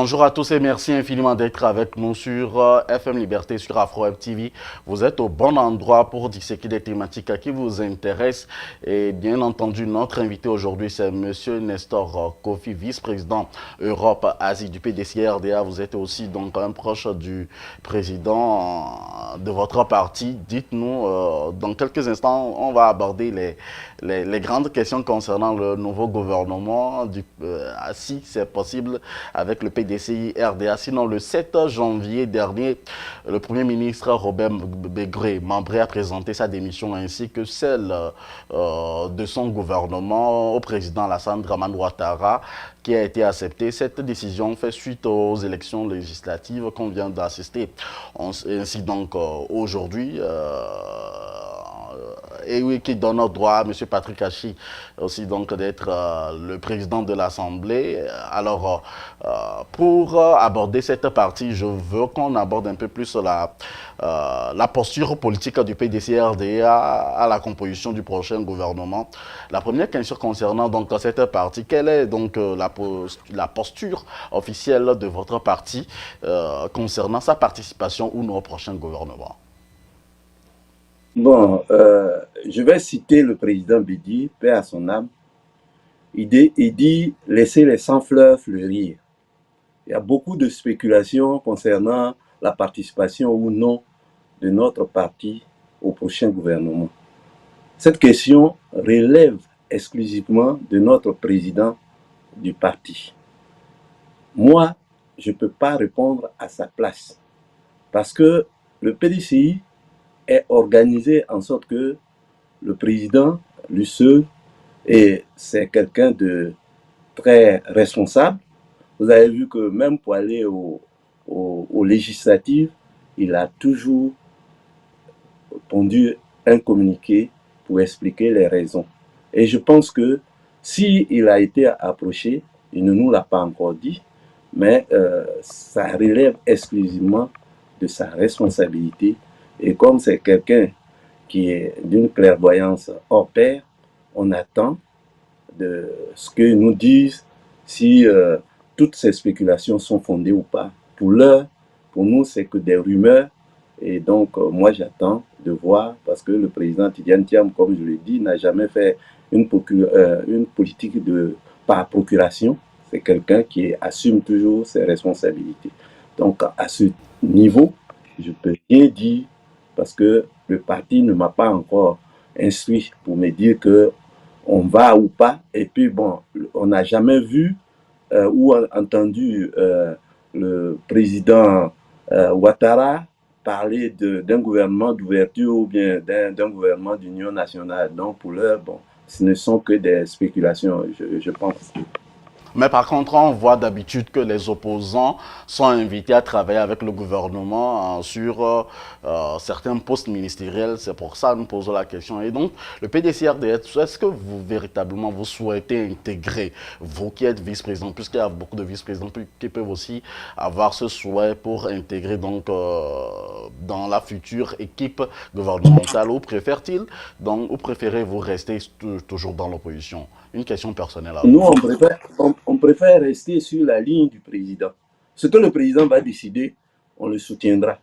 Bonjour à tous et merci infiniment d'être avec nous sur FM Liberté, sur Afro Web TV. Vous êtes au bon endroit pour disséquer des thématiques qui vous intéressent. Et bien entendu, notre invité aujourd'hui, c'est Monsieur Nestor Kofi, vice-président Europe-Asie du PDC-RDA. Vous êtes aussi donc un proche du président de votre parti. Dites-nous, dans quelques instants, on va aborder les grandes questions concernant le nouveau gouvernement, si c'est possible, avec le PDCI RDA. Sinon, le 7 janvier dernier, le Premier ministre Robert Membré a présenté sa démission ainsi que celle de son gouvernement au président Alassane Dramane Ouattara, qui a été acceptée. Cette décision fait suite aux élections législatives qu'on vient d'assister. Ainsi donc, aujourd'hui, et oui, qui donne droit à M. Patrick Hachi aussi donc d'être le président de l'Assemblée. Alors, pour aborder cette partie, je veux qu'on aborde un peu plus la posture politique du PDC-RDA à la composition du prochain gouvernement. La première question concernant donc cette partie, quelle est donc la posture officielle de votre parti concernant sa participation ou non au prochain gouvernement? Bon, je vais citer le président Bidi, paix à son âme. Il dit laissez les sans-fleurs fleurir. Il y a beaucoup de spéculations concernant la participation ou non de notre parti au prochain gouvernement. Cette question relève exclusivement de notre président du parti. Moi, je ne peux pas répondre à sa place parce que le PDCI est organisé en sorte que le président, lui seul, et c'est quelqu'un de très responsable. Vous avez vu que même pour aller aux législatives, il a toujours pondu un communiqué pour expliquer les raisons. Et je pense que s'il a été approché, il ne nous l'a pas encore dit, mais ça relève exclusivement de sa responsabilité. Et comme c'est quelqu'un qui est d'une clairvoyance hors pair, on attend de ce que nous disent si toutes ces spéculations sont fondées ou pas. Pour l'heure, pour nous, c'est que des rumeurs. Et donc, moi, j'attends de voir, parce que le président Tidiane Thiam, comme je l'ai dit, n'a jamais fait une politique par procuration. C'est quelqu'un qui assume toujours ses responsabilités. Donc, à ce niveau, je ne peux rien dire parce que le parti ne m'a pas encore instruit pour me dire que on va ou pas. Et puis, bon, on n'a jamais vu ou entendu le président Ouattara parler d'un gouvernement d'ouverture ou bien d'un gouvernement d'union nationale. Donc, pour l'heure, bon, ce ne sont que des spéculations, je pense. Mais par contre, on voit d'habitude que les opposants sont invités à travailler avec le gouvernement sur certains postes ministériels. C'est pour ça que nous posons la question. Et donc, le PDC-RDS, est-ce que vous, véritablement, vous souhaitez intégrer, vous qui êtes vice-président, puisqu'il y a beaucoup de vice-présidents qui peuvent aussi avoir ce souhait pour intégrer donc dans la future équipe gouvernementale, ou préfère-t-il, donc, ou préférez-vous rester toujours dans l'opposition? Une question personnelle à Nous, vous. on préfère rester sur la ligne du président. Ce que le président va décider, on le soutiendra.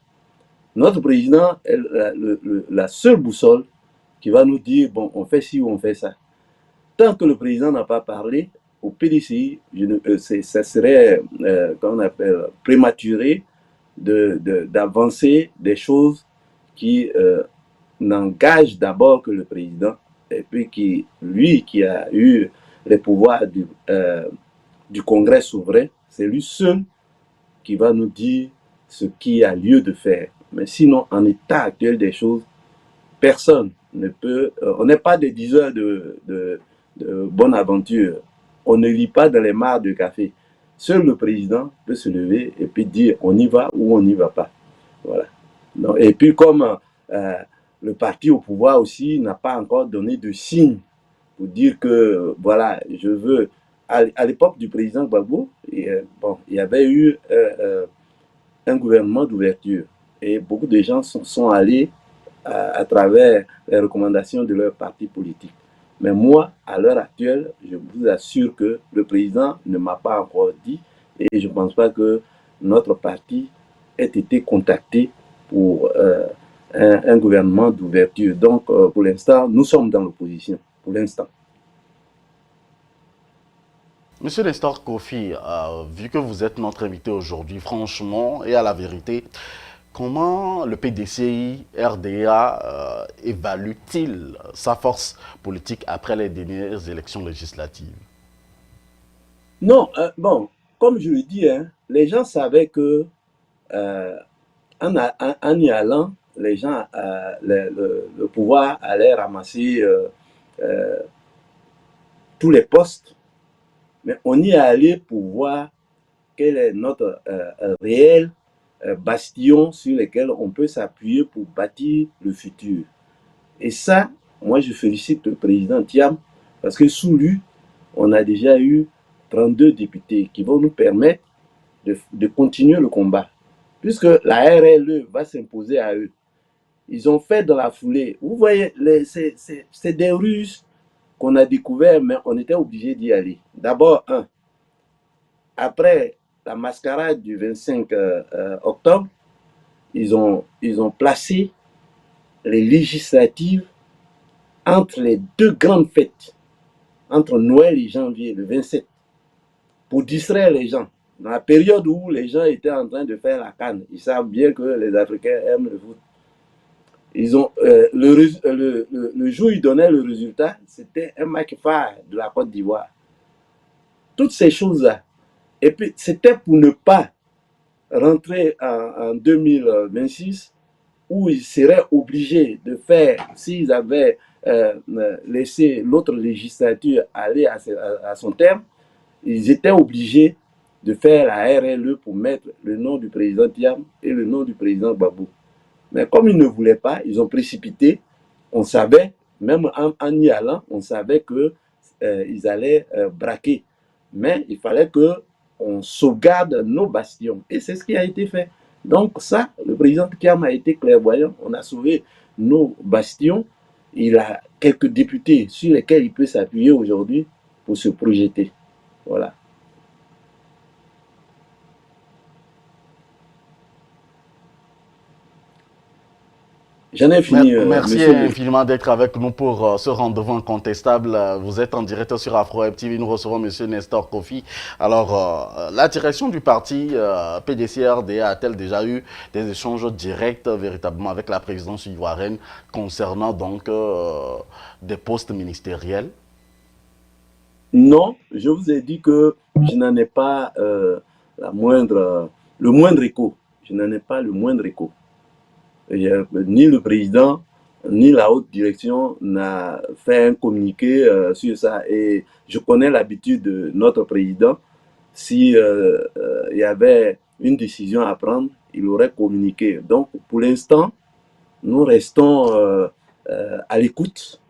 Notre président est la seule boussole qui va nous dire, bon, on fait ci ou on fait ça. Tant que le président n'a pas parlé, au PDCI, ça serait, qu'on appelle, prématuré d'avancer des choses qui n'engagent d'abord que le président, et puis lui qui a eu les pouvoirs du Congrès souverain, c'est lui seul qui va nous dire ce qu'il y a lieu de faire. Mais sinon, en état actuel des choses, personne ne peut... on n'est pas des diseurs de bonne aventure. On ne lit pas dans les mares de café. Seul le président peut se lever et puis dire on y va ou on n'y va pas. Voilà. Donc, et puis comme le parti au pouvoir aussi n'a pas encore donné de signe pour dire que voilà, je veux... À l'époque du président Gbagbo, bon, il y avait eu un gouvernement d'ouverture et beaucoup de gens sont allés à travers les recommandations de leur parti politique. Mais moi, à l'heure actuelle, je vous assure que le président ne m'a pas encore dit et je ne pense pas que notre parti ait été contacté pour un gouvernement d'ouverture. Donc, pour l'instant, nous sommes dans l'opposition, pour l'instant. Monsieur Nestor Kofi, vu que vous êtes notre invité aujourd'hui, franchement et à la vérité, comment le PDCI RDA évalue-t-il sa force politique après les dernières élections législatives? Non, bon, comme je le dis, hein, les gens savaient que euh, en y allant, les gens, le pouvoir allait ramasser euh, tous les postes, mais on y est allé pour voir quel est notre réel bastion sur lequel on peut s'appuyer pour bâtir le futur. Et ça, moi, je félicite le président Thiam parce que sous lui, on a déjà eu 32 députés qui vont nous permettre de continuer le combat. Puisque la RLE va s'imposer à eux. Ils ont fait dans la foulée. Vous voyez, c'est des ruses qu'on a découvert, mais on était obligé d'y aller. D'abord, après la mascarade du 25 octobre, ils ont placé les législatives entre les deux grandes fêtes, entre Noël et janvier, le 27, pour distraire les gens. Dans la période où les gens étaient en train de faire la canne, ils savent bien que les Africains aiment le foot. Ils ont, le jour où ils donnaient le résultat, c'était un match phare de la Côte d'Ivoire. Toutes ces choses-là. Et puis, c'était pour ne pas rentrer en 2026 où ils seraient obligés de faire, s'ils avaient laissé l'autre législature aller à son terme, ils étaient obligés de faire la RLE pour mettre le nom du président Thiam et le nom du président Babou. Mais comme ils ne voulaient pas, ils ont précipité. On savait, même en y allant, on savait qu'ils allaient braquer. Mais il fallait qu'on sauvegarde nos bastions. Et c'est ce qui a été fait. Donc ça, le président Thiam a été clairvoyant. On a sauvé nos bastions. Il a quelques députés sur lesquels il peut s'appuyer aujourd'hui pour se projeter. Voilà. J'en ai fini, Merci monsieur le... infiniment d'être avec nous pour ce rendez-vous incontestable. Vous êtes en direct sur Afro Web TV. Nous recevons monsieur Nestor Kofi. Alors, la direction du parti PDC-RDA a-t-elle déjà eu des échanges directs véritablement avec la présidence ivoirienne concernant donc des postes ministériels? Non, je vous ai dit que je n'en ai pas le moindre écho. Je n'en ai pas le moindre écho. Ni le président, ni la haute direction n'a fait un communiqué sur ça. Et je connais l'habitude de notre président. Si il y avait une décision à prendre, il aurait communiqué. Donc, pour l'instant, nous restons à l'écoute.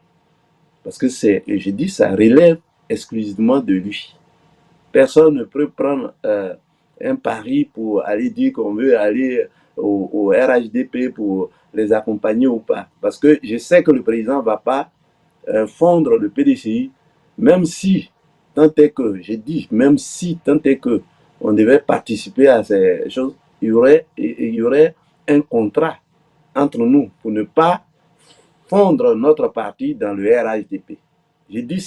Parce que j'ai dit, ça relève exclusivement de lui. Personne ne peut prendre un pari pour aller dire qu'on veut aller au RHDP pour les accompagner ou pas. Parce que je sais que le président ne va pas fondre le PDCI, même si, tant est que, j'ai dit, même si, tant est que on devait participer à ces choses, il y aurait un contrat entre nous pour ne pas fondre notre parti dans le RHDP. J'ai dit,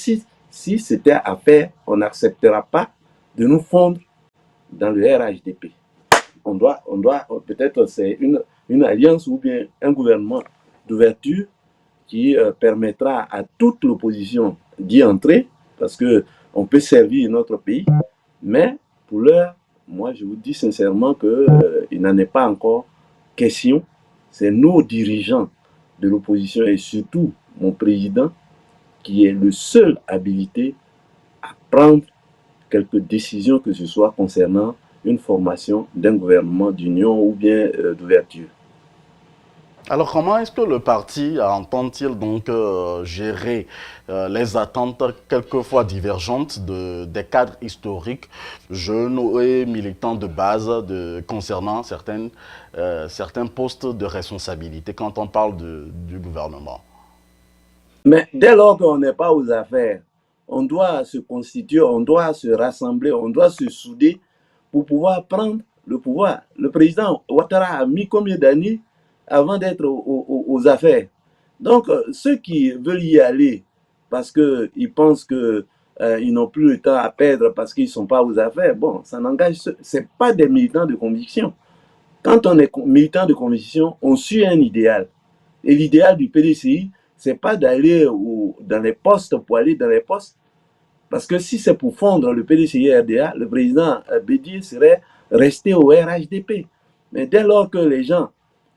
si c'était à faire, on n'acceptera pas de nous fondre dans le RHDP. Peut-être c'est une alliance ou bien un gouvernement d'ouverture qui permettra à toute l'opposition d'y entrer, parce qu'on peut servir notre pays, mais pour l'heure, moi je vous dis sincèrement qu'il n'en est pas encore question. C'est nos dirigeants de l'opposition et surtout mon président qui est le seul habilité à prendre quelques décisions que ce soit concernant une formation d'un gouvernement d'union ou bien d'ouverture. Alors, comment est-ce que le parti entend-il donc gérer les attentes quelquefois divergentes des cadres historiques, jeunes et militants de base concernant certains postes de responsabilité quand on parle du gouvernement? Mais dès lors qu'on n'est pas aux affaires, on doit se constituer, on doit se rassembler, on doit se souder pour pouvoir prendre le pouvoir. Le président Ouattara a mis combien d'années avant d'être aux affaires? Donc, ceux qui veulent y aller parce qu'ils pensent qu'ils n'ont plus le temps à perdre parce qu'ils ne sont pas aux affaires, bon, ça n'engage, c'est pas des militants de conviction. Quand on est militant de conviction, on suit un idéal. Et l'idéal du PDCI, c'est pas d'aller dans les postes pour aller dans les postes. Parce que si c'est pour fondre le PDCI RDA, le président Bédier serait resté au RHDP. Mais dès lors que les gens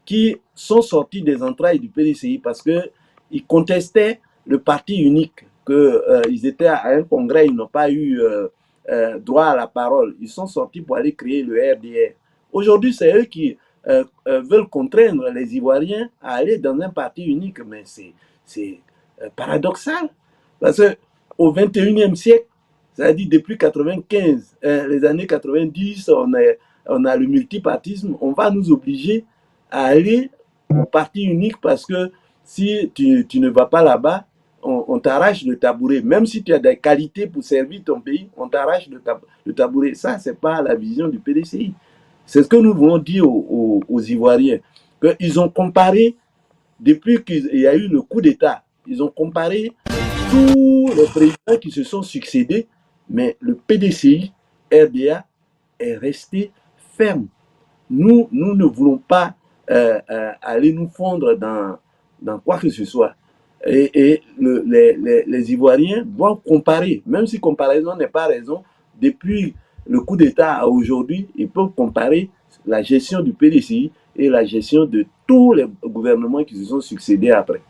qui sont sortis des entrailles du PDCI parce qu'ils contestaient le parti unique, qu'ils étaient à un congrès, ils n'ont pas eu droit à la parole. Ils sont sortis pour aller créer le RDR. Aujourd'hui, c'est eux qui veulent contraindre les Ivoiriens à aller dans un parti unique. Mais c'est paradoxal. Parce qu'au XXIe siècle, c'est-à-dire depuis 95, les années 90, on a le multipartisme, on va nous obliger à aller au parti unique parce que si tu ne vas pas là-bas, on t'arrache le tabouret. Même si tu as des qualités pour servir ton pays, on t'arrache le tabouret. Ça, ce n'est pas la vision du PDCI. C'est ce que nous voulons dire aux Ivoiriens. Ils ont comparé, depuis qu'il y a eu le coup d'État, ils ont comparé tous les présidents qui se sont succédés, mais le PDCI, RDA, est resté ferme. Nous ne voulons pas aller nous fondre dans quoi que ce soit. Et les Ivoiriens doivent comparer, même si comparaison n'est pas raison, depuis le coup d'État à aujourd'hui, ils peuvent comparer la gestion du PDCI et la gestion de tous les gouvernements qui se sont succédés après.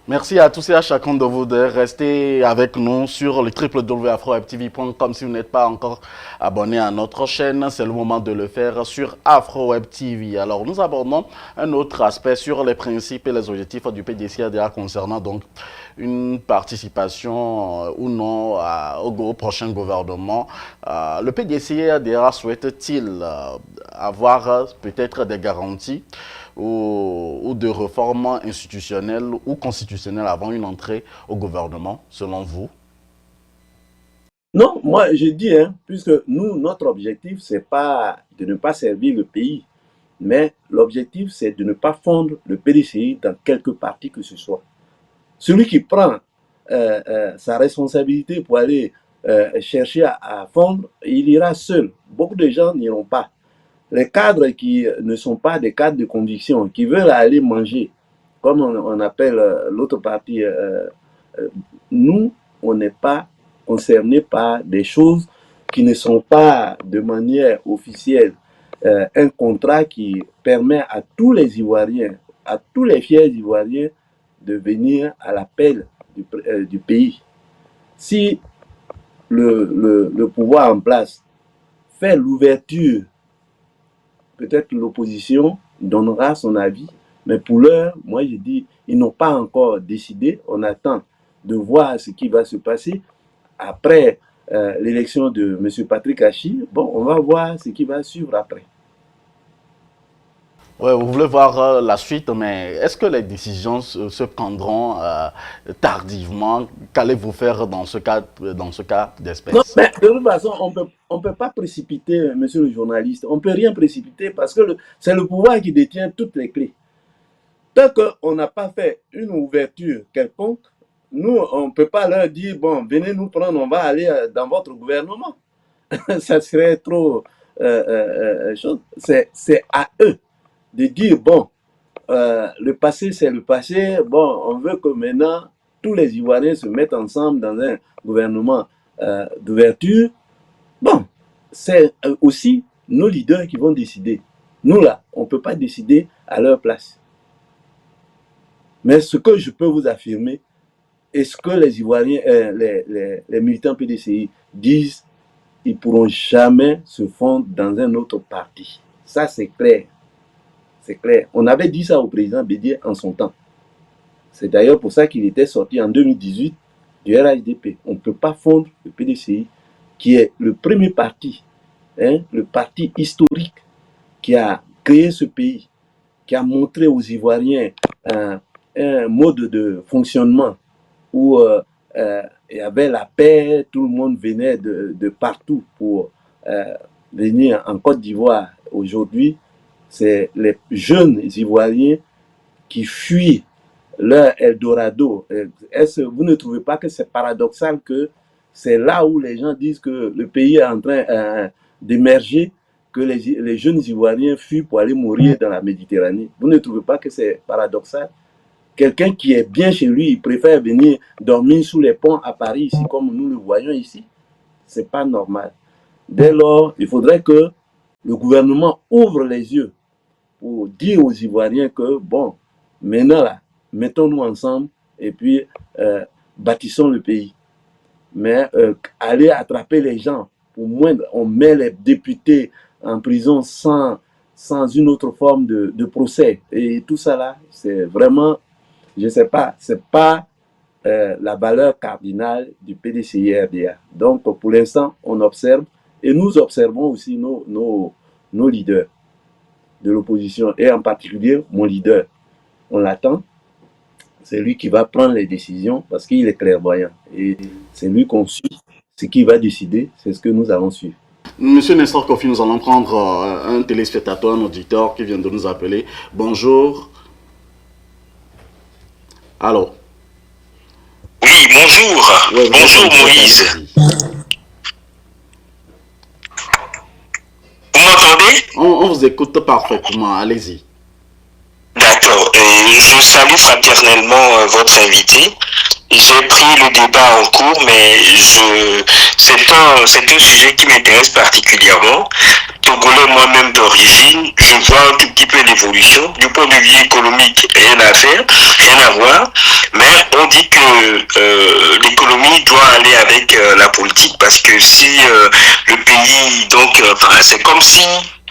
Merci à tous et à chacun de vous de rester avec nous sur le www.afrowebtv.com. Si vous n'êtes pas encore abonné à notre chaîne, c'est le moment de le faire sur AfroWebTV. Alors, nous abordons un autre aspect sur les principes et les objectifs du PDCI-RDA concernant donc une participation ou non au prochain gouvernement. Le PDCI-RDA souhaite-t-il avoir peut-être des garanties ou de réformes institutionnelles ou constitutionnelles avant une entrée au gouvernement, selon vous? Non, moi je dis, puisque nous, notre objectif, c'est pas de ne pas servir le pays, mais l'objectif, c'est de ne pas fondre le PDCI dans quelque parti que ce soit. Celui qui prend sa responsabilité pour aller chercher à fondre, il ira seul. Beaucoup de gens n'iront pas. Les cadres qui ne sont pas des cadres de conviction, qui veulent aller manger, comme on appelle l'autre partie, nous, on n'est pas concernés par des choses qui ne sont pas de manière officielle. Un contrat qui permet à tous les Ivoiriens, à tous les fiers Ivoiriens, de venir à l'appel du pays. Si le pouvoir en place fait l'ouverture, peut-être l'opposition donnera son avis, mais pour l'heure, moi je dis, ils n'ont pas encore décidé. On attend de voir ce qui va se passer après l'élection de M. Patrick Achi. Bon, on va voir ce qui va suivre après. Ouais, vous voulez voir la suite, mais est-ce que les décisions se prendront tardivement? Qu'allez-vous faire dans ce cas d'espèce? Non, mais de toute façon, on peut pas précipiter, monsieur le journaliste. On ne peut rien précipiter parce que c'est le pouvoir qui détient toutes les clés. Tant qu'on n'a pas fait une ouverture quelconque, nous, on ne peut pas leur dire, bon, venez nous prendre, on va aller dans votre gouvernement. Ça serait trop chose. C'est à eux de dire, bon, le passé, c'est le passé. Bon, on veut que maintenant, tous les Ivoiriens se mettent ensemble dans un gouvernement d'ouverture. Bon, c'est aussi nos leaders qui vont décider. Nous, là, on ne peut pas décider à leur place. Mais ce que je peux vous affirmer, est ce que les Ivoiriens, les militants PDCI disent, ils ne pourront jamais se fondre dans un autre parti. Ça, c'est clair. C'est clair. On avait dit ça au président Bédier en son temps. C'est d'ailleurs pour ça qu'il était sorti en 2018 du RHDP. On ne peut pas fondre le PDCI, qui est le premier parti, le parti historique qui a créé ce pays, qui a montré aux Ivoiriens un mode de fonctionnement où il y avait la paix, tout le monde venait de partout pour venir en Côte d'Ivoire. Aujourd'hui, c'est les jeunes Ivoiriens qui fuient leur Eldorado. Vous ne trouvez pas que c'est paradoxal que c'est là où les gens disent que le pays est en train d'émerger, que les jeunes Ivoiriens fuient pour aller mourir dans la Méditerranée? Vous ne trouvez pas que c'est paradoxal? Quelqu'un qui est bien chez lui, il préfère venir dormir sous les ponts à Paris, ici, comme nous le voyons ici. C'est pas normal. Dès lors, il faudrait que le gouvernement ouvre les yeux pour dire aux Ivoiriens que, bon, maintenant là, mettons-nous ensemble et puis bâtissons le pays. Mais aller attraper les gens, au moins on met les députés en prison sans une autre forme de procès. Et tout ça là, c'est vraiment, je ne sais pas, c'est pas la valeur cardinale du PDCI-RDA. Donc pour l'instant, on observe et nous observons aussi nos leaders de l'opposition et en particulier mon leader. On l'attend. C'est lui qui va prendre les décisions parce qu'il est clairvoyant. Et c'est lui qu'on suit. Ce qu'il va décider, c'est ce que nous allons suivre. Monsieur Nestor Kofi, nous allons prendre un téléspectateur, un auditeur qui vient de nous appeler. Bonjour. Allô? Oui, bonjour. Ouais, bonjour Moïse. Vous m'entendez? On vous écoute parfaitement, allez-y. D'accord. Je salue fraternellement votre invité. J'ai pris le débat en cours, mais c'est un sujet qui m'intéresse particulièrement. Togolais moi-même d'origine, je vois un tout petit peu l'évolution. Du point de vue économique, rien à faire, rien à voir. Mais on dit que l'économie doit aller avec la politique parce que si le pays, donc, c'est comme si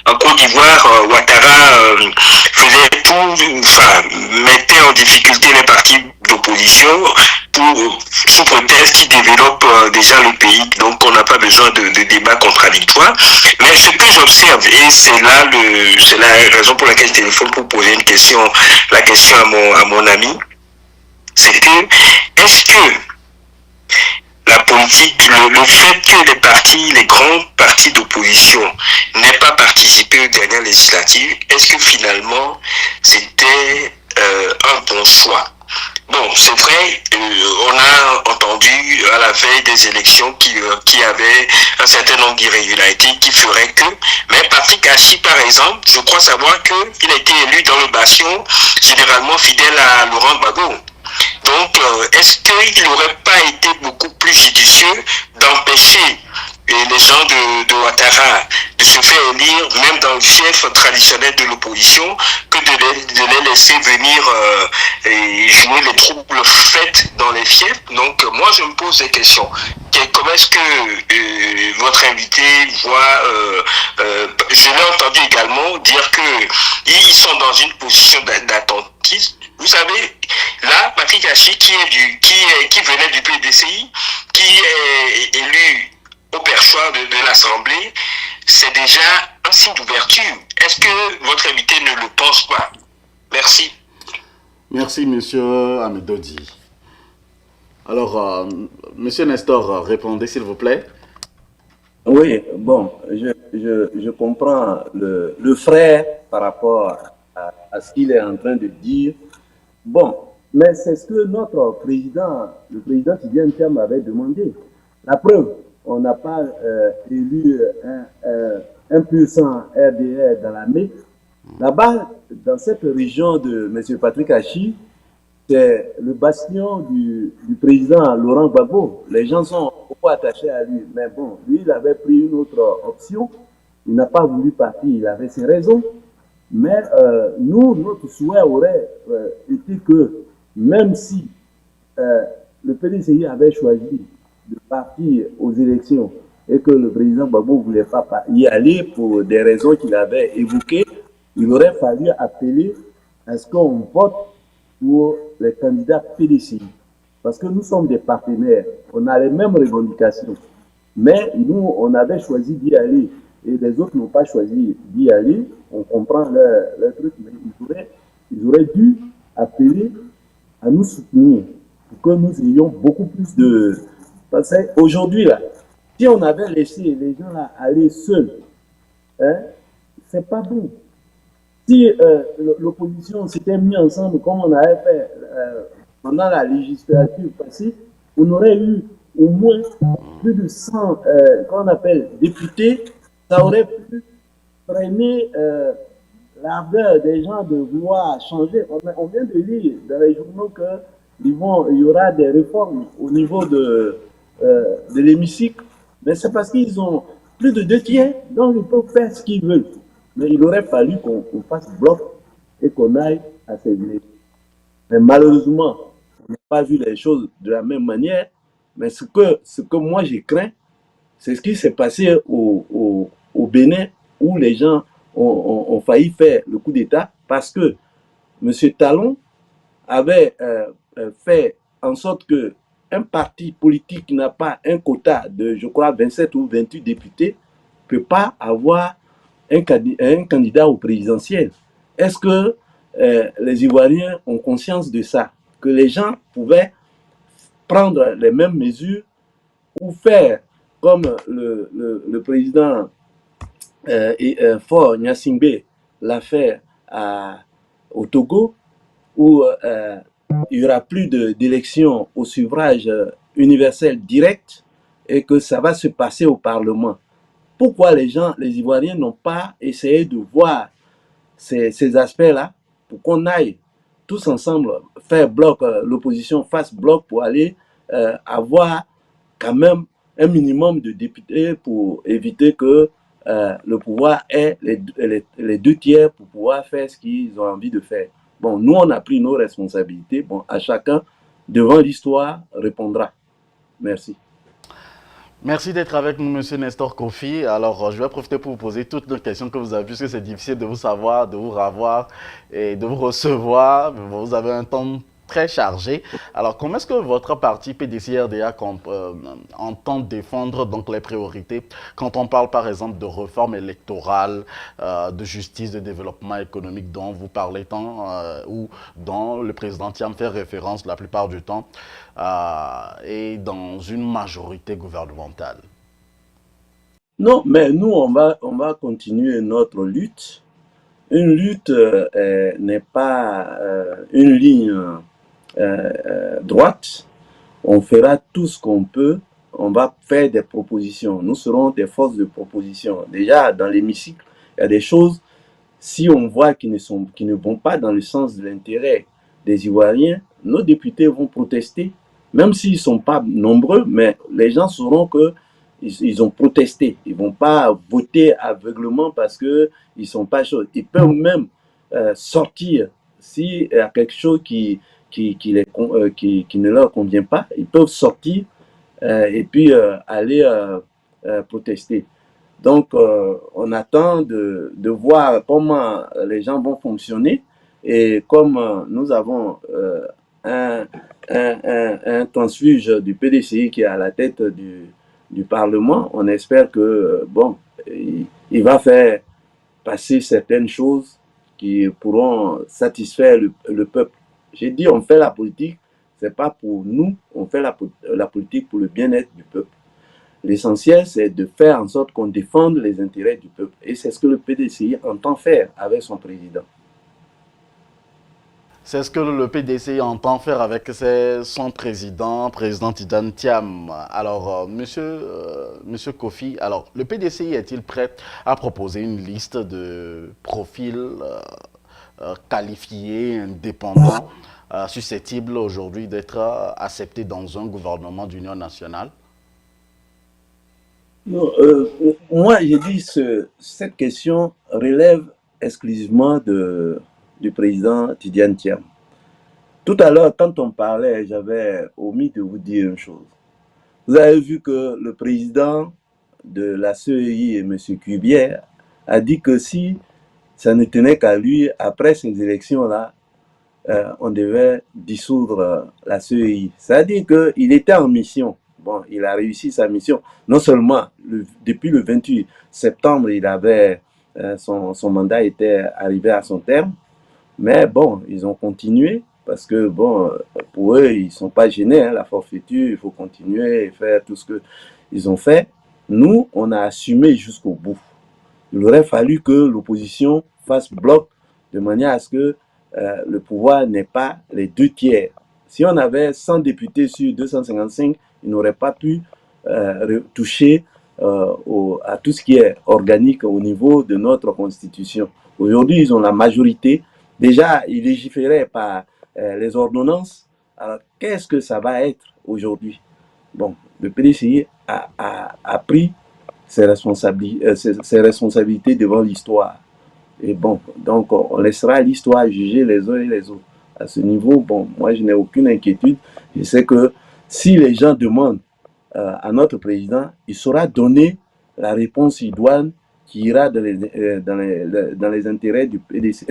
en Côte d'Ivoire, Ouattara faisait tout, mettait en difficulté les partis d'opposition sous prétexte qu'ils développent déjà le pays. Donc on n'a pas besoin de débats contradictoires. Mais ce que j'observe, et c'est la raison pour laquelle je téléphone pour poser la question à mon ami, c'est que est-ce que la politique, le fait que les grands partis d'opposition n'aient pas participé aux dernières législatives, est-ce que finalement c'était un bon choix? Bon, c'est vrai, on a entendu à la veille des élections qui avaient un certain nombre d'irrégularités qui feraient que, mais Patrick Hachi, par exemple, je crois savoir qu'il a été élu dans le bastion généralement fidèle à Laurent Gbagbo. Donc, est-ce qu'il n'aurait pas été beaucoup plus judicieux d'empêcher les gens de Ouattara de se faire élire, même dans le fief traditionnel de l'opposition, que de les laisser venir et jouer les troubles faits dans les fiefs? Donc, moi, je me pose des questions. Comment est-ce que votre invité voit... je l'ai entendu également dire qu'ils sont dans une position d'attentisme. Vous savez, là, Patrick Hachi, qui venait du PDCI, qui est élu au perchoir de l'Assemblée, c'est déjà un signe d'ouverture. Est-ce que votre invité ne le pense pas? Merci. Merci, monsieur Amedodi. Alors, monsieur Nestor, répondez s'il vous plaît. Oui, bon, je comprends le frère par rapport à ce qu'il est en train de dire. Bon, mais c'est ce que notre président, le président Tidjane Thiam avait demandé. La preuve, on n'a pas élu un puissant RDR dans l'armée. Là-bas, dans cette région de M. Patrick Hachi, c'est le bastion du président Laurent Gbagbo. Les gens sont beaucoup attachés à lui. Mais bon, lui, il avait pris une autre option. Il n'a pas voulu partir. Il avait ses raisons. Mais nous, notre souhait aurait été que, même si le PDCI avait choisi de partir aux élections et que le président Gbagbo ne voulait pas y aller pour des raisons qu'il avait évoquées, il aurait fallu appeler à ce qu'on vote pour les candidats PDCI. Parce que nous sommes des partenaires, on a les mêmes revendications. Mais nous, on avait choisi d'y aller et les autres n'ont pas choisi d'y aller. On comprend leur truc, mais ils auraient dû appeler à nous soutenir pour que nous ayons beaucoup plus de... Parce qu'aujourd'hui, là, si on avait laissé les gens là aller seuls, hein, c'est pas bon. Si l'opposition s'était mis ensemble comme on avait fait pendant la législature passée, on aurait eu au moins plus de 100, qu'on appelle députés, ça aurait pu freiner l'ardeur des gens de vouloir changer. On vient de lire dans les journaux qu'il y aura des réformes au niveau de l'hémicycle, mais c'est parce qu'ils ont plus de 2 tiers, donc ils peuvent faire ce qu'ils veulent. Mais il aurait fallu qu'on fasse bloc et qu'on aille à ces élections. Mais malheureusement, on n'a pas vu les choses de la même manière. Mais ce que moi j'ai craint, c'est ce qui s'est passé au Bénin, où les gens ont failli faire le coup d'État parce que M. Talon avait fait en sorte que un parti politique qui n'a pas un quota de, je crois, 27 ou 28 députés ne peut pas avoir un candidat au présidentiel. Est-ce que les Ivoiriens ont conscience de ça? Que les gens pouvaient prendre les mêmes mesures ou faire comme le président Faure Gnassingbé l'a fait au Togo, où il n'y aura plus d'élections au suffrage universel direct et que ça va se passer au Parlement. Pourquoi les Ivoiriens n'ont pas essayé de voir ces aspects-là pour qu'on aille tous ensemble faire bloc, l'opposition fasse bloc pour aller avoir quand même un minimum de députés pour éviter que le pouvoir ait les 2 tiers pour pouvoir faire ce qu'ils ont envie de faire. Bon, nous, on a pris nos responsabilités. Bon, à chacun, devant l'histoire, répondra. Merci. Merci d'être avec nous, Monsieur Nestor Kofi. Alors, je vais profiter pour vous poser toutes les questions que vous avez, puisque c'est difficile de vous savoir, de vous revoir et de vous recevoir. Vous avez un temps très chargé. Alors, comment est-ce que votre parti PDC-RDA entend défendre donc les priorités quand on parle par exemple de réforme électorale, de justice, de développement économique dont vous parlez tant ou dont le président Thiam fait référence la plupart du temps et dans une majorité gouvernementale? Non, mais nous, on va continuer notre lutte. Une lutte n'est pas une ligne droite. On fera tout ce qu'on peut. On va faire des propositions. Nous serons des forces de proposition. Déjà, dans l'hémicycle, il y a des choses, si on voit qui ne vont pas dans le sens de l'intérêt des Ivoiriens, nos députés vont protester, même s'ils ne sont pas nombreux, mais les gens sauront qu'ils ont protesté. Ils ne vont pas voter aveuglement parce qu'ils ne sont pas chauds. Ils peuvent même sortir s'il y a quelque chose qui ne leur convient pas. Ils peuvent sortir et puis aller protester. Donc, on attend de voir comment les gens vont fonctionner. Et comme nous avons un transfuge du PDCI qui est à la tête du Parlement, on espère que, bon, il va faire passer certaines choses qui pourront satisfaire le peuple. J'ai dit, on fait la politique, c'est pas pour nous, on fait la politique pour le bien-être du peuple. L'essentiel, c'est de faire en sorte qu'on défende les intérêts du peuple. Et c'est ce que le PDCI entend faire avec son président. C'est ce que le PDCI entend faire avec son président Tidjane Thiam. Alors, monsieur Kofi, alors, le PDCI est-il prêt à proposer une liste de profils qualifiés, indépendants, susceptibles aujourd'hui d'être acceptés dans un gouvernement d'union nationale? Non, moi, j'ai dit cette question relève exclusivement du président Tidjane Thiam. Tout à l'heure, quand on parlait, j'avais omis de vous dire une chose. Vous avez vu que le président de la CEI, M. Cubière, a dit que si ça ne tenait qu'à lui, après ces élections-là, on devait dissoudre la CEI. C'est-à-dire qu'il était en mission. Bon, il a réussi sa mission. Non seulement, depuis le 28 septembre, son mandat était arrivé à son terme, mais bon, ils ont continué parce que, bon, pour eux, ils ne sont pas gênés, hein, la forfaiture, il faut continuer et faire tout ce qu'ils ont fait. Nous, on a assumé jusqu'au bout. Il aurait fallu que l'opposition fasse bloc de manière à ce que le pouvoir n'ait pas les 2 tiers. Si on avait 100 députés sur 255, ils n'auraient pas pu toucher à tout ce qui est organique au niveau de notre constitution. Aujourd'hui, ils ont la majorité. Déjà, ils légiféraient par les ordonnances. Alors, qu'est-ce que ça va être aujourd'hui? Bon, le PDCI a pris ses responsabilités devant l'histoire. Et bon, donc on laissera l'histoire juger les uns et les autres. À ce niveau, bon, moi je n'ai aucune inquiétude. Je sais que si les gens demandent à notre président, il saura donner la réponse idoine qui ira dans les intérêts du PDC,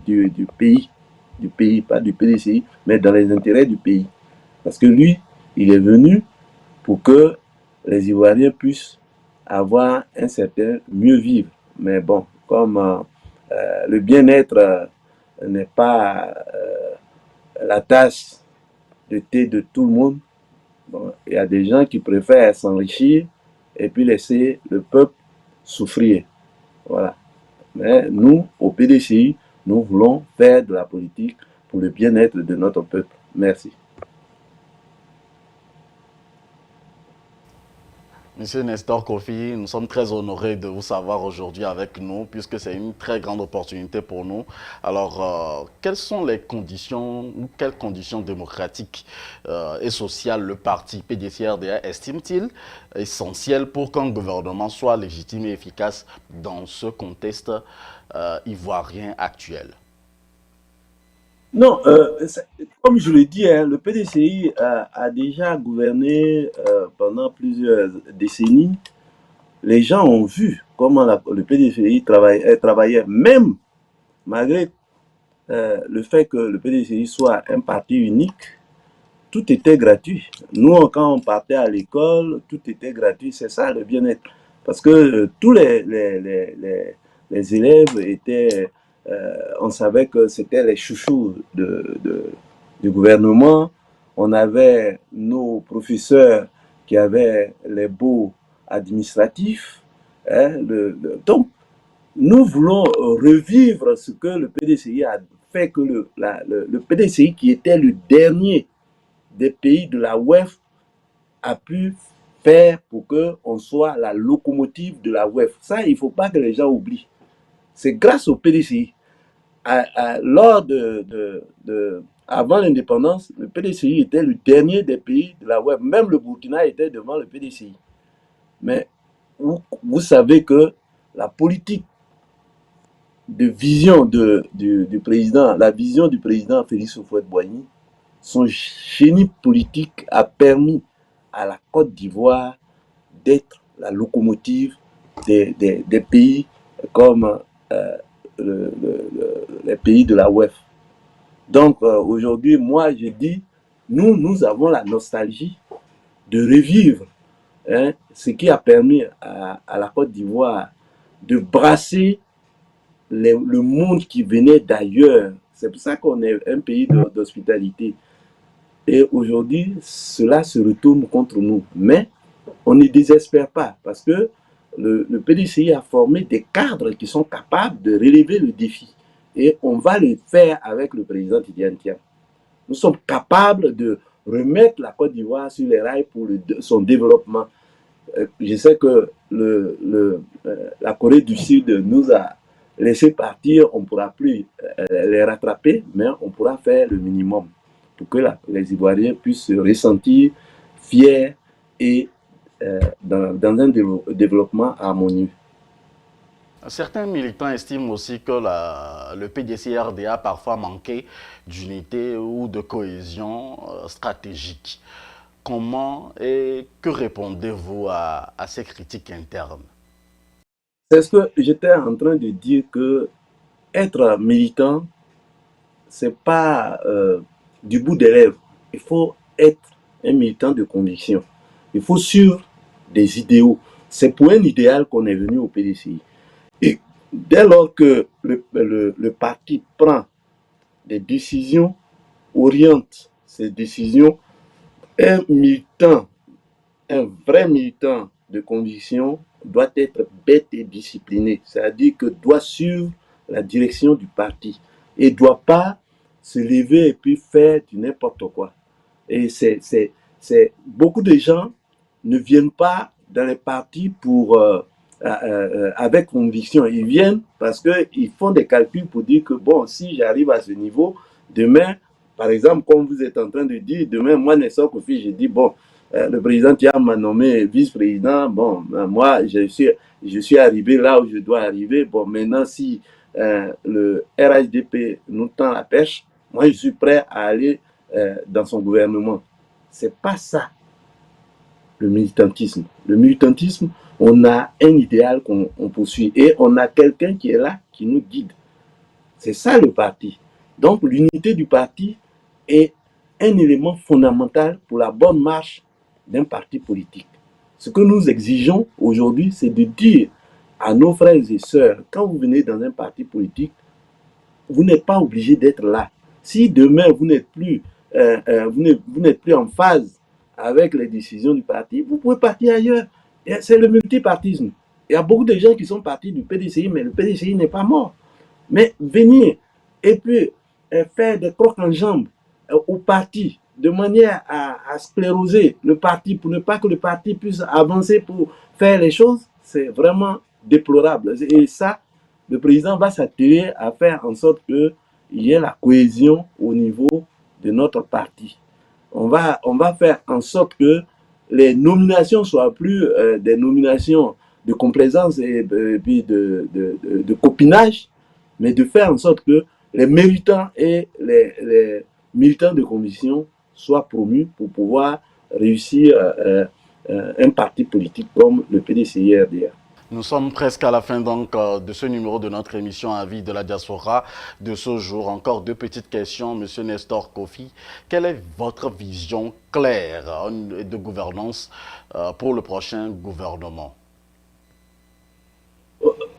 du pays, pas du PDCI, mais dans les intérêts du pays. Parce que lui, il est venu pour que les Ivoiriens puissent avoir un certain mieux vivre. Mais bon, comme le bien-être n'est pas la tasse de thé de tout le monde, bon, il y a des gens qui préfèrent s'enrichir et puis laisser le peuple souffrir. Voilà. Mais nous, au PDCI, nous voulons faire de la politique pour le bien-être de notre peuple. Merci. Monsieur Nestor Kofi, nous sommes très honorés de vous savoir aujourd'hui avec nous, puisque c'est une très grande opportunité pour nous. Alors, quelles sont les conditions, ou quelles conditions démocratiques et sociales le parti PDCRDA estime-t-il essentielles pour qu'un gouvernement soit légitime et efficace dans ce contexte ivoirien actuel? Non, comme je le dis, hein, le PDCI a déjà gouverné pendant plusieurs décennies. Les gens ont vu comment le PDCI travaillait, même malgré le fait que le PDCI soit un parti unique, tout était gratuit. Nous, quand on partait à l'école, tout était gratuit. C'est ça le bien-être. Parce que tous les élèves étaient, on savait que c'était les chouchous du gouvernement. On avait nos professeurs qui avaient les baux administratifs. Hein, donc, nous voulons revivre ce que le PDCI a fait, que le PDCI, qui était le dernier des pays de la WEF, a pu faire pour qu'on soit la locomotive de la WEF. Ça, il ne faut pas que les gens oublient. C'est grâce au PDCI. Avant l'indépendance, le PDCI était le dernier des pays de la WEF. Même le Burkina était devant le PDCI. Mais vous savez que la politique de vision du président, la vision du président Félix Houphouët-Boigny, son génie politique a permis à la Côte d'Ivoire d'être la locomotive des pays comme les pays de la WEF. Donc aujourd'hui, moi je dis, nous avons la nostalgie de revivre ce qui a permis à la Côte d'Ivoire de brasser le monde qui venait d'ailleurs. C'est pour ça qu'on est un pays d'hospitalité. Et aujourd'hui, cela se retourne contre nous. Mais on ne désespère pas parce que le PDCI a formé des cadres qui sont capables de relever le défi. Et on va le faire avec le président Tidjane Thiam. Nous sommes capables de remettre la Côte d'Ivoire sur les rails pour son développement. Je sais que la Corée du Sud nous a laissé partir, on ne pourra plus les rattraper, mais on pourra faire le minimum pour que les Ivoiriens puissent se ressentir fiers et dans un développement harmonieux. Certains militants estiment aussi que le PDCRDA a parfois manqué d'unité ou de cohésion stratégique. Comment et que répondez-vous à ces critiques internes? C'est ce que j'étais en train de dire, que être militant, c'est pas du bout des lèvres. Il faut être un militant de conviction. Il faut suivre des idéaux. C'est pour un idéal qu'on est venu au PDCI. Et dès lors que le parti prend des décisions oriente ses décisions, un militant, un vrai militant de conviction doit être bête et discipliné, c'est-à-dire que doit suivre la direction du parti et ne doit pas se lever et puis faire du n'importe quoi. Et beaucoup de gens ne viennent pas dans les partis avec conviction. Ils viennent parce qu'ils font des calculs pour dire que, bon, si j'arrive à ce niveau, demain, par exemple, comme vous êtes en train de dire, demain, moi, Nestor Kofi, je dis, bon, le président Thiam m'a nommé vice-président, bon, moi, je suis arrivé là où je dois arriver. Bon, maintenant, si le RHDP nous tend la pêche, moi, je suis prêt à aller dans son gouvernement. C'est pas ça le militantisme. Le militantisme, on a un idéal qu'on poursuit et on a quelqu'un qui est là, qui nous guide. C'est ça le parti. Donc l'unité du parti est un élément fondamental pour la bonne marche d'un parti politique. Ce que nous exigeons aujourd'hui, c'est de dire à nos frères et sœurs, quand vous venez dans un parti politique, vous n'êtes pas obligé d'être là. Si demain vous n'êtes plus, vous n'êtes plus en phase avec les décisions du parti, vous pouvez partir ailleurs. C'est le multipartisme. Il y a beaucoup de gens qui sont partis du PDCI, mais le PDCI n'est pas mort. Mais venir et puis faire des crocs en jambes au parti de manière à scléroser le parti pour ne pas que le parti puisse avancer pour faire les choses, c'est vraiment déplorable. Et ça, le président va s'atteler à faire en sorte qu'il y ait la cohésion au niveau de notre parti. On va faire en sorte que les nominations soient plus des nominations de complaisance et puis de copinage, mais de faire en sorte que les méritants et les militants de conviction soient promus pour pouvoir réussir un parti politique comme le PDCI-RDA. Nous sommes presque à la fin donc de ce numéro de notre émission Avis de la diaspora de ce jour. Encore deux petites questions, Monsieur Nestor Kofi. Quelle est votre vision claire de gouvernance pour le prochain gouvernement?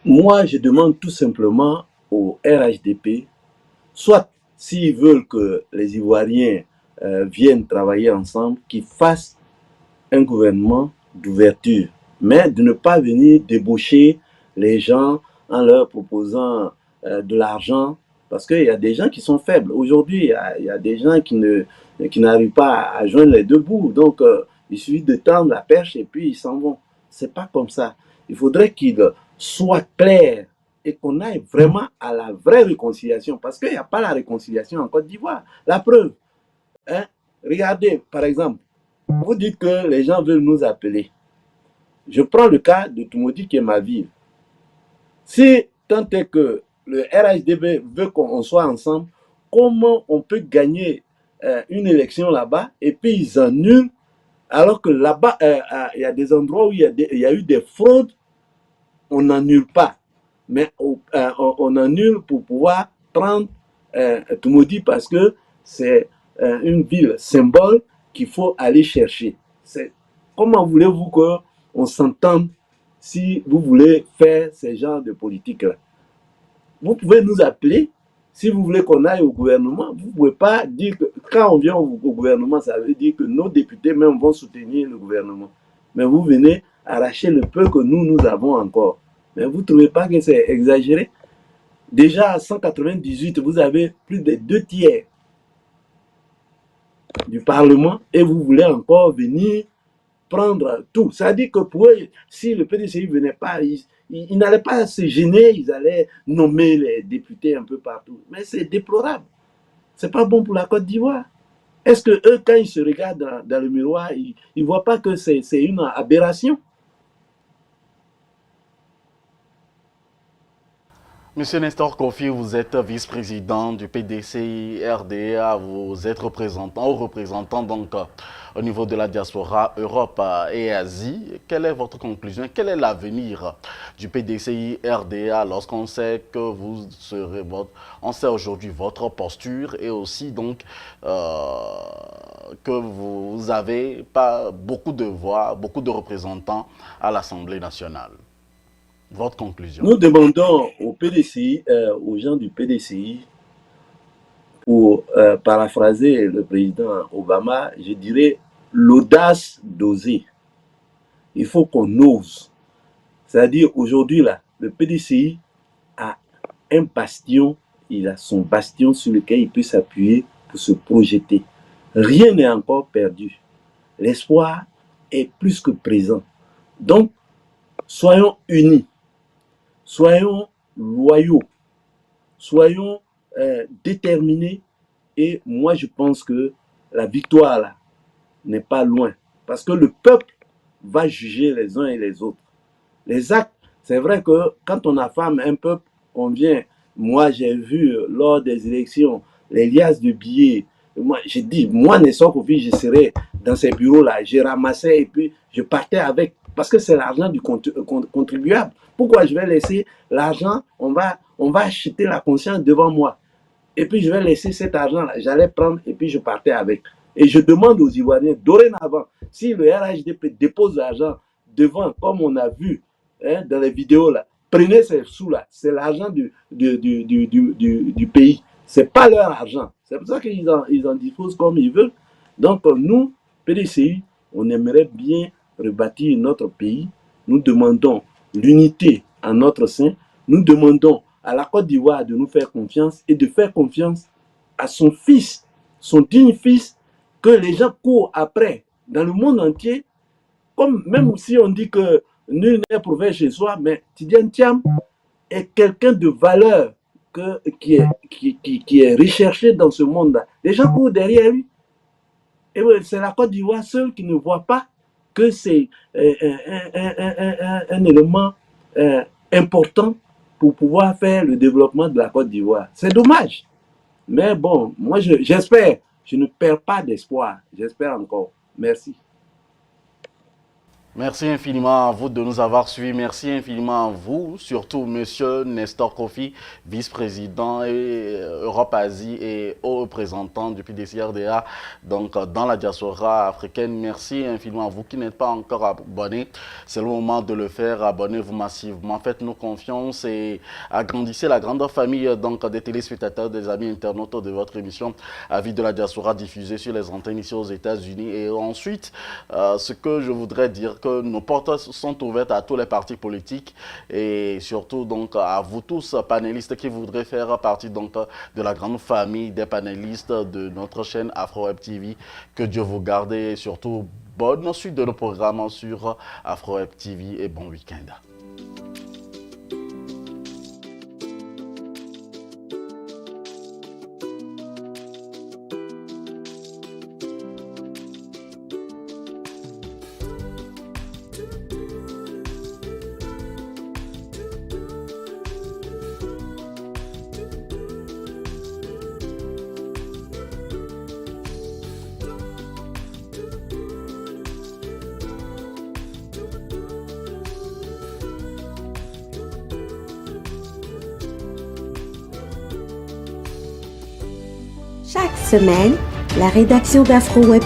Moi, je demande tout simplement au RHDP, soit s'ils veulent que les Ivoiriens viennent travailler ensemble, qu'ils fassent un gouvernement d'ouverture, mais de ne pas venir débaucher les gens en leur proposant de l'argent, parce qu'il y a des gens qui sont faibles. Aujourd'hui, il y a des gens qui n'arrivent pas à joindre les deux bouts. Donc, il suffit de tendre la perche et puis ils s'en vont. C'est pas comme ça. Il faudrait qu'ils soient clairs et qu'on aille vraiment à la vraie réconciliation, parce qu'il n'y a pas la réconciliation en Côte d'Ivoire. La preuve, hein? Regardez, par exemple, vous dites que les gens veulent nous appeler. Je prends le cas de Toumoudi qui est ma ville. Si tant est que le RHDB veut qu'on soit ensemble, comment on peut gagner une élection là-bas et puis ils annulent alors que là-bas, il y a des endroits où il y a eu des fraudes, on n'annule pas. Mais on annule pour pouvoir prendre Toumoudi parce que c'est une ville symbole qu'il faut aller chercher. Comment voulez-vous qu'on s'entende si vous voulez faire ce genre de politique-là? Vous pouvez nous appeler. Si vous voulez qu'on aille au gouvernement, vous ne pouvez pas dire que quand on vient au gouvernement, ça veut dire que nos députés même vont soutenir le gouvernement. Mais vous venez arracher le peu que nous avons encore. Mais vous ne trouvez pas que c'est exagéré? Déjà à 198, vous avez plus de 2 tiers du Parlement et vous voulez encore venir prendre tout. Ça dit que pour eux, si le PDCI ne venait pas, ils n'allaient pas se gêner, ils allaient nommer les députés un peu partout. Mais c'est déplorable. Ce n'est pas bon pour la Côte d'Ivoire. Est-ce que eux, quand ils se regardent dans le miroir, ils ne voient pas que c'est une aberration? Monsieur Nestor Kofi, vous êtes vice-président du PDCI RDA, vous êtes représentant donc au niveau de la diaspora Europe et Asie. Quelle est votre conclusion? Quel est l'avenir du PDCI RDA lorsqu'on sait que vous serez on sait aujourd'hui votre posture et aussi donc que vous avez pas beaucoup de voix, beaucoup de représentants à l'Assemblée nationale? Votre conclusion? Nous demandons au PDCI, aux gens du PDCI, pour paraphraser le président Obama, je dirais l'audace d'oser. Il faut qu'on ose. C'est-à-dire, aujourd'hui, là, le PDCI a un bastion, il a son bastion sur lequel il peut s'appuyer pour se projeter. Rien n'est encore perdu. L'espoir est plus que présent. Donc, soyons unis, soyons loyaux, soyons déterminés. Et moi, je pense que la victoire, là, n'est pas loin. Parce que le peuple va juger les uns et les autres. Les actes, c'est vrai que quand on affame un peuple, on vient. Moi, j'ai vu lors des élections les liasses de billets. Moi, j'ai dit, moi, Nestor Kofi, je serais dans ces bureaux-là. Je ramassais et puis je partais avec. Parce que c'est l'argent du contribuable. Pourquoi je vais laisser l'argent? On va acheter la conscience devant moi. Et puis je vais laisser cet argent-là. J'allais prendre et puis je partais avec. Et je demande aux Ivoiriens, dorénavant, si le RHDP dépose l'argent devant, comme on a vu dans les vidéos là, prenez ces sous-là. C'est l'argent du pays. Ce n'est pas leur argent. C'est pour ça qu'ils en disposent comme ils veulent. Donc nous, PDCI, on aimerait bien rebâtir notre pays. Nous demandons l'unité en notre sein. Nous demandons à la Côte d'Ivoire de nous faire confiance et de faire confiance à son fils, son digne fils, que les gens courent après dans le monde entier. Comme même si on dit que nul n'est prouvé chez soi, mais Tidjane Thiam est quelqu'un de valeur qui est recherché dans ce monde-là. Les gens courent derrière lui. Et c'est la Côte d'Ivoire seule qui ne voit pas que c'est un élément important pour pouvoir faire le développement de la Côte d'Ivoire. C'est dommage. Mais bon, moi j'espère, je ne perds pas d'espoir. J'espère encore. Merci. Merci infiniment à vous de nous avoir suivis. Merci infiniment à vous, surtout Monsieur Nestor Kofi, vice-président Europe-Asie et haut représentant du PDCI-RDA, donc dans la diaspora africaine. Merci infiniment à vous qui n'êtes pas encore abonnés. C'est le moment de le faire. Abonnez-vous massivement. Faites-nous confiance et agrandissez la grande famille donc, des téléspectateurs, des amis internautes de votre émission Avis de la diaspora diffusée sur les antennes ici aux États-Unis. Et ensuite, ce que je voudrais dire, que nos portes sont ouvertes à tous les partis politiques et surtout donc à vous tous panélistes qui voudraient faire partie donc de la grande famille des panélistes de notre chaîne AfroWeb TV. Que Dieu vous garde et surtout bonne suite de nos programmes sur AfroWeb TV et bon week-end. Chaque semaine, la rédaction d'AfroWeb